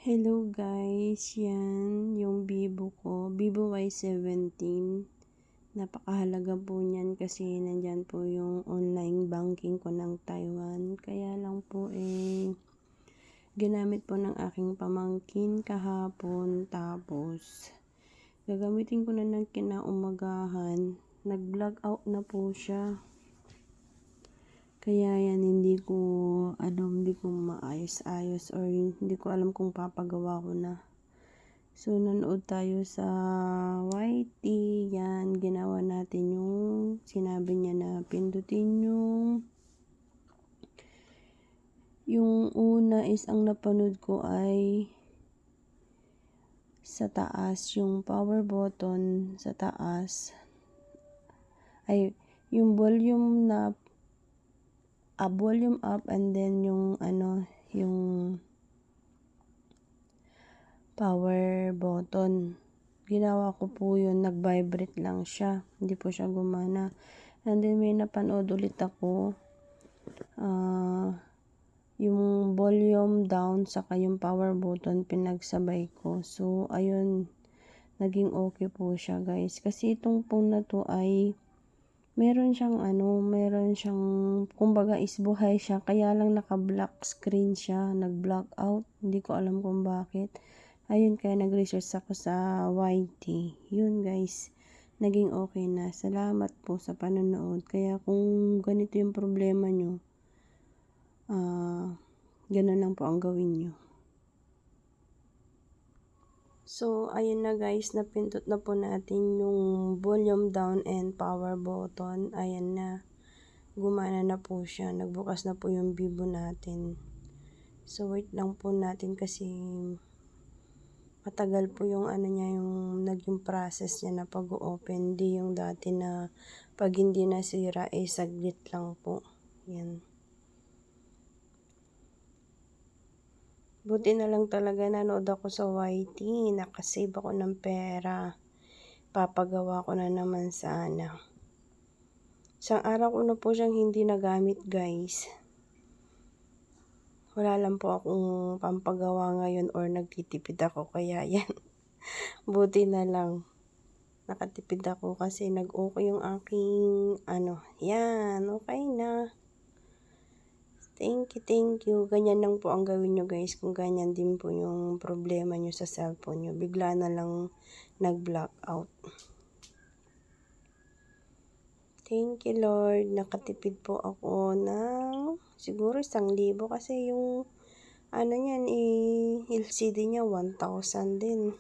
Hello guys, yan yung Vivo ko, Vivo Y17. Napakahalaga po niyan kasi nandyan po yung online banking ko ng Taiwan. Kaya lang po ginamit po ng aking pamangkin kahapon, tapos gagamitin ko na ng kinaumagahan, nag-vlog out na po siya. Kaya yan, hindi ko maayos-ayos or hindi ko alam kung papagawa ko na. So, nanood tayo sa YT. Yan, ginawa natin yung sinabi niya na pindutin yung una is ang napanood ko ay sa taas, yung power button sa taas. Ay, yung volume volume up, and then yung power button. Ginawa ko po yun, nag-vibrate lang siya, hindi po siya gumana. And then may napanood ulit ako, yung volume down saka yung power button pinagsabay ko. So ayun, naging okay po siya guys, kasi itong phone na to ay meron siyang kumbaga is buhay siya, kaya lang naka-black screen siya, nag-black out, hindi ko alam kung bakit. Ayun, kaya nag-research ako sa YT. Yun guys, naging okay na. Salamat po sa panonood. Kaya kung ganito yung problema nyo, ganun lang po ang gawin nyo. So, ayun na guys, napindot na po natin yung volume down and power button. Ayan na, gumana na po siya, nagbukas na po yung Vivo natin. So, wait lang po natin kasi matagal po yung yung naging process niya na pag-open. Di yung dati na pag hindi nasira, saglit lang po. Yan. Buti na lang talaga nanood ako sa YT, nakasave ako ng pera. Papagawa ko na naman sana. Isang araw ko na po siyang hindi nagamit guys. Wala lang po akong pampagawa ngayon or nagtitipid ako, kaya yan. Buti na lang nakatipid ako kasi nag-okay yung aking yan, okay na. Thank you. Ganyan lang po ang gawin nyo guys kung ganyan din po yung problema nyo sa cellphone nyo. Bigla na lang nag-block out. Thank you Lord. Nakatipid po ako ng siguro 1,000 kasi yung LCD niya 1,000 din.